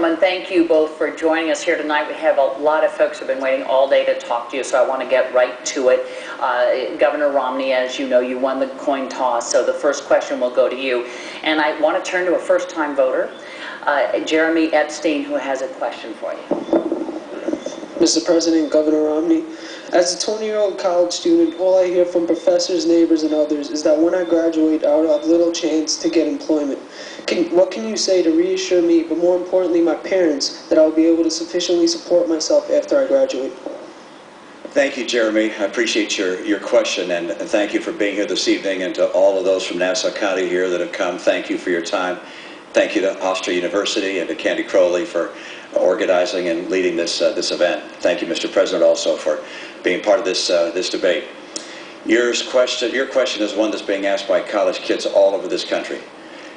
gentlemen, thank you both for joining us here tonight. We have a lot of folks who have been waiting all day to talk to you, so I want to get right to it. Governor Romney, as you know, you won the coin toss, so the first question will go to you. And I want to turn to a first-time voter, Jeremy Epstein, who has a question for you. Mr. President, Governor Romney, as a 20-year-old college student, all I hear from professors, neighbors, and others is that when I graduate, I will have little chance to get employment. What can you say to reassure me, but more importantly my parents, that I will be able to sufficiently support myself after I graduate? Thank you, Jeremy. I appreciate your question, and thank you for being here this evening, and to all of those from Nassau County here that have come, thank you for your time. Thank you to Hofstra University and to Candy Crowley for organizing and leading this event. Thank you, Mr. President, also for being part of this debate. Your question is one that's being asked by college kids all over this country.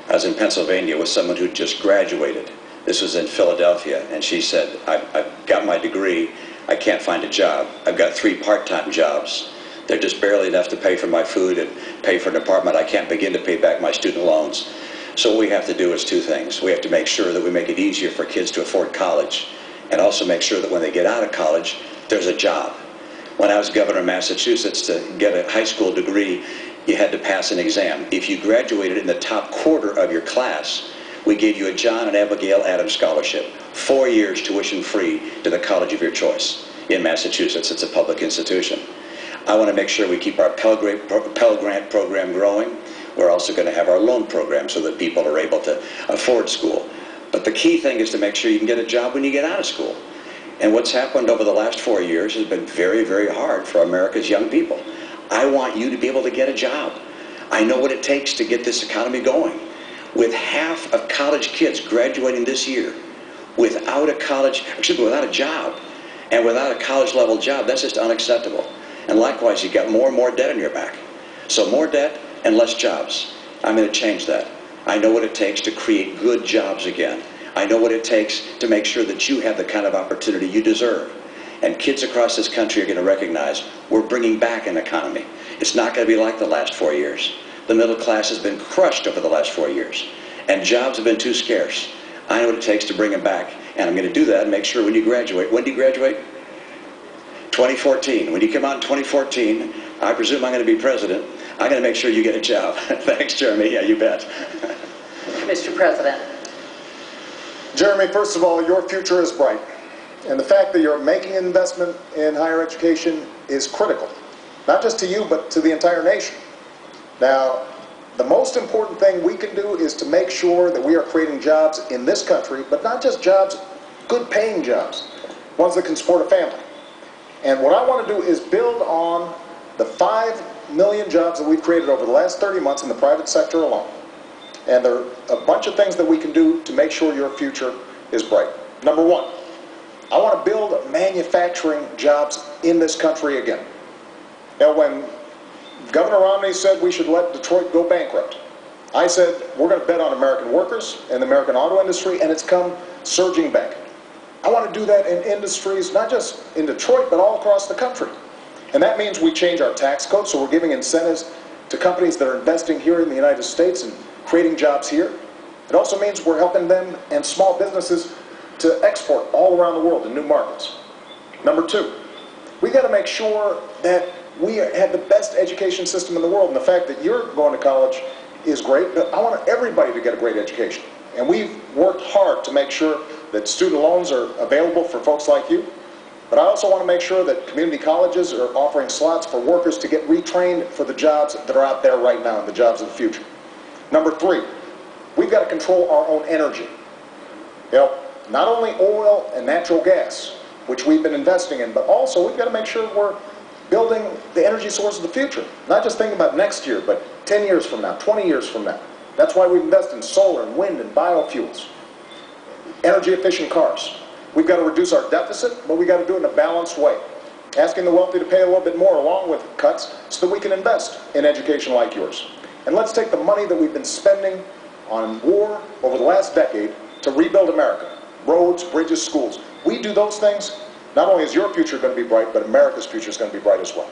I was in Pennsylvania with someone who just graduated. This was in Philadelphia, and she said, I've got my degree, I can't find a job. I've got 3 part-time jobs. They're just barely enough to pay for my food and pay for an apartment. I can't begin to pay back my student loans. So what we have to do is 2 things. We have to make sure that we make it easier for kids to afford college, and also make sure that when they get out of college, there's a job. When I was governor of Massachusetts, to get a high school degree, you had to pass an exam. If you graduated in the top quarter of your class, we gave you a John and Abigail Adams scholarship, 4 years tuition free to the college of your choice. In Massachusetts, it's a public institution. I want to make sure we keep our Pell Grant program growing. We're also going to have our loan program so that people are able to afford school. But the key thing is to make sure you can get a job when you get out of school. And what's happened over the last 4 years has been very, very hard for America's young people. I want you to be able to get a job. I know what it takes to get this economy going. With half of college kids graduating this year without a job, and without a college-level job, that's just unacceptable. And likewise, you've got more and more debt on your back. So more debt and less jobs. I'm going to change that. I know what it takes to create good jobs again. I know what it takes to make sure that you have the kind of opportunity you deserve. And kids across this country are going to recognize we're bringing back an economy. It's not going to be like the last 4 years. The middle class has been crushed over the last 4 years. And jobs have been too scarce. I know what it takes to bring them back. And I'm going to do that and make sure when you graduate. When do you graduate? 2014. When you come out in 2014, I presume I'm going to be president. I'm going to make sure you get a job. Thanks, Jeremy. Yeah, you bet. Mr. President. Jeremy, first of all, your future is bright. And the fact that you're making an investment in higher education is critical. Not just to you, but to the entire nation. Now, the most important thing we can do is to make sure that we are creating jobs in this country, but not just jobs, good paying jobs, ones that can support a family. And what I want to do is build on the 5 million jobs that we've created over the last 30 months in the private sector alone. And there are a bunch of things that we can do to make sure your future is bright. Number 1, I want to build manufacturing jobs in this country again. Now, when Governor Romney said we should let Detroit go bankrupt, I said we're going to bet on American workers and the American auto industry, and it's come surging back. I want to do that in industries, not just in Detroit, but all across the country. And that means we change our tax code, so we're giving incentives to companies that are investing here in the United States and creating jobs here. It also means we're helping them and small businesses to export all around the world in new markets. Number 2, we got to make sure that we have the best education system in the world. And the fact that you're going to college is great, but I want everybody to get a great education. And we've worked hard to make sure that student loans are available for folks like you. But I also want to make sure that community colleges are offering slots for workers to get retrained for the jobs that are out there right now and the jobs of the future. Number 3, we've got to control our own energy. You know, not only oil and natural gas, which we've been investing in, but also we've got to make sure we're building the energy source of the future. Not just thinking about next year, but 10 years from now, 20 years from now. That's why we invest in solar and wind and biofuels. Energy efficient cars. We've got to reduce our deficit, but we've got to do it in a balanced way. Asking the wealthy to pay a little bit more along with cuts so that we can invest in education like yours. And let's take the money that we've been spending on war over the last decade to rebuild America. Roads, bridges, schools. We do those things, not only is your future going to be bright, but America's future is going to be bright as well.